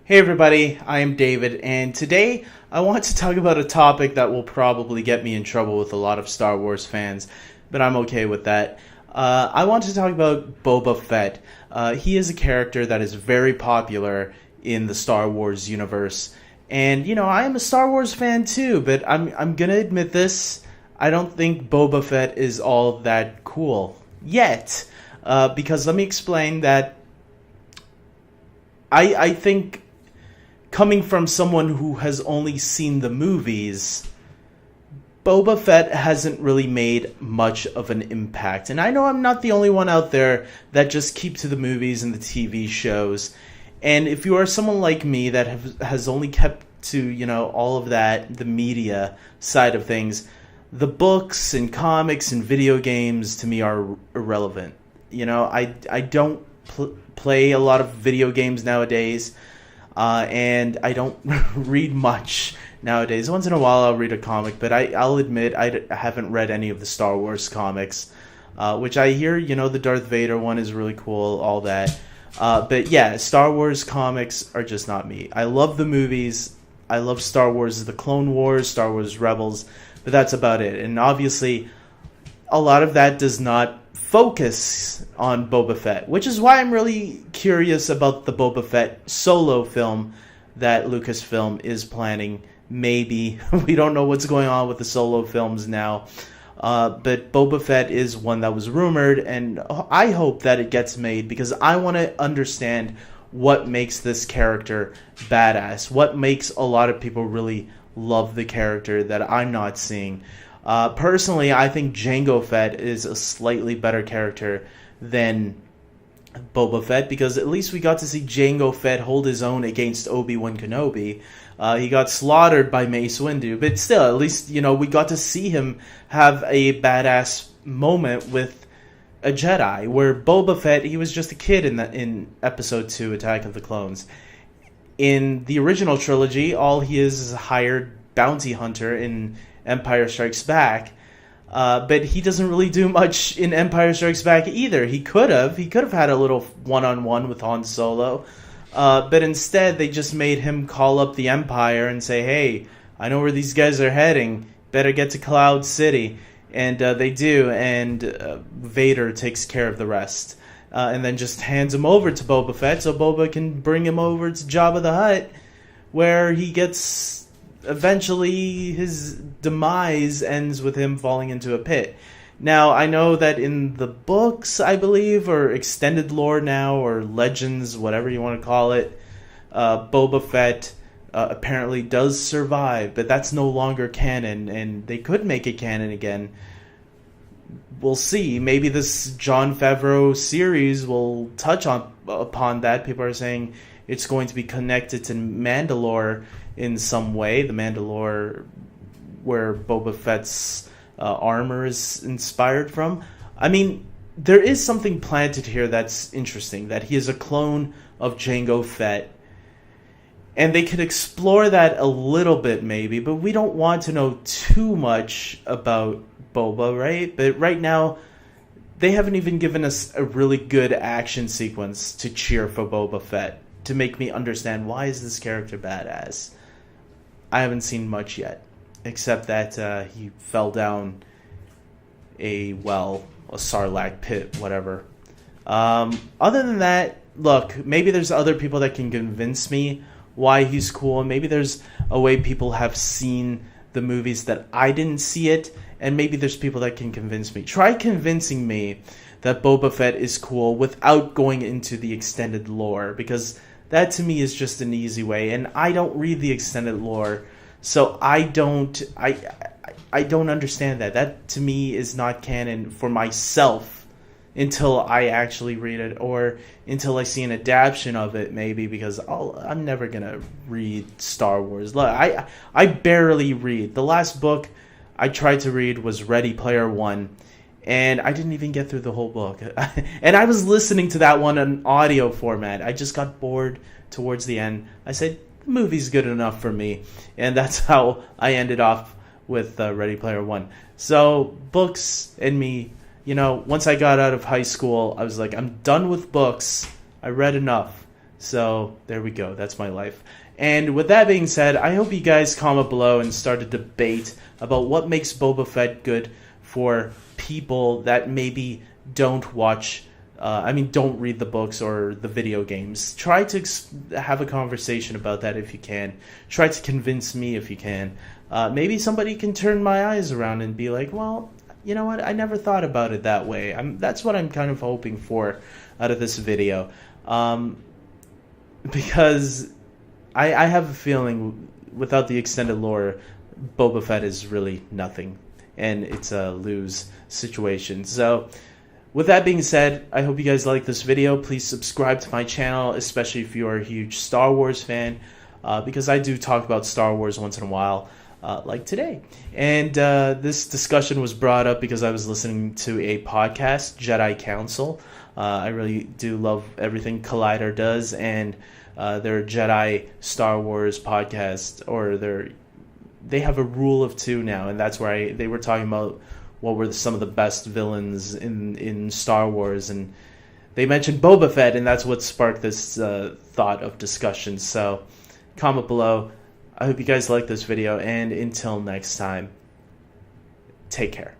Hey everybody, I am David, and today I want to talk about a topic that will probably get me in trouble with a lot of Star Wars fans, but I'm okay with that. I want to talk about Boba Fett. He is a character that is very popular in the Star Wars universe, and I am a Star Wars fan too, but I'm gonna admit this. I don't think Boba Fett is all that cool yet, because let me explain that. I think, coming from someone who has only seen the movies, Boba Fett hasn't really made much of an impact. And I know I'm not the only one out there that just keep to the movies and the TV shows. And if you are someone like me that has only kept to, all of that, the media side of things, the books and comics and video games to me are irrelevant. I don't play a lot of video games nowadays. And I don't read much nowadays. Once in a while I'll read a comic, but I'll admit I haven't read any of the Star Wars comics, which I hear, the Darth Vader one is really cool, all that. But yeah, Star Wars comics are just not me. I love the movies. I love Star Wars, the Clone Wars, Star Wars Rebels, but that's about it. And obviously, a lot of that does not focus on Boba Fett, which is why I'm really curious about the Boba Fett solo film that Lucasfilm is planning. Maybe. We don't know what's going on with the solo films now. But Boba Fett is one that was rumored, and I hope that it gets made because I want to understand what makes this character badass. What makes a lot of people really love the character that I'm not seeing. Personally, I think Jango Fett is a slightly better character than Boba Fett because at least we got to see Jango Fett hold his own against Obi-Wan Kenobi. He got slaughtered by Mace Windu, but still, at least, we got to see him have a badass moment with a Jedi, where Boba Fett, he was just a kid in Episode 2, Attack of the Clones. In the original trilogy, all he is a hired bounty hunter in Empire Strikes Back, but he doesn't really do much in Empire Strikes Back either. He could have had a little one-on-one with Han Solo, but instead they just made him call up the Empire and say, hey, I know where these guys are heading, better get to Cloud City, and they do, and Vader takes care of the rest, and then just hands him over to Boba Fett so Boba can bring him over to Jabba the Hutt, where he gets... Eventually, his demise ends with him falling into a pit. Now, I know that in the books, I believe, or extended lore now, or legends, whatever you want to call it, Boba Fett apparently does survive, but that's no longer canon, and they could make it canon again. We'll see. Maybe this Jon Favreau series will touch upon that. People are saying it's going to be connected to Mandalore in some way, the Mandalore where Boba Fett's armor is inspired from. I mean, there is something planted here that's interesting, that he is a clone of Jango Fett. And they could explore that a little bit maybe, but we don't want to know too much about Boba, right? But right now, they haven't even given us a really good action sequence to cheer for Boba Fett, to make me understand why is this character badass. I haven't seen much yet, except that he fell down a Sarlacc pit, whatever. Other than that, look, maybe there's other people that can convince me why he's cool. Maybe there's a way people have seen the movies that I didn't see it, and maybe there's people that can convince me. Try convincing me that Boba Fett is cool without going into the extended lore, because that to me is just an easy way, and I don't read the extended lore, so I don't understand that. That to me is not canon for myself until I actually read it, or until I see an adaptation of it, maybe, because I'm never gonna read Star Wars. Look, I barely read. The last book I tried to read was Ready Player One, and I didn't even get through the whole book. And I was listening to that one in audio format. I just got bored towards the end. I said, the movie's good enough for me. And that's how I ended off with Ready Player One. So, books and me, once I got out of high school, I was like, I'm done with books. I read enough. So there we go. That's my life. And with that being said, I hope you guys comment below and start a debate about what makes Boba Fett good for people that maybe don't watch, don't read the books or the video games. Try to have a conversation about that if you can. Try to convince me if you can. Maybe somebody can turn my eyes around and be like, well, you know what? I never thought about it that way. That's what I'm kind of hoping for out of this video. Because I have a feeling without the extended lore, Boba Fett is really nothing. And it's a lose situation. So, with that being said, I hope you guys like this video. Please subscribe to my channel, especially if you're a huge Star Wars fan. Because I do talk about Star Wars once in a while, like today. And this discussion was brought up because I was listening to a podcast, Jedi Council. I really do love everything Collider does, and their Jedi Star Wars podcast, or they have a rule of two now, and that's where they were talking about what were some of the best villains in Star Wars, and they mentioned Boba Fett, and that's what sparked this thought of discussion. So comment below. I hope you guys like this video, and until next time, take care.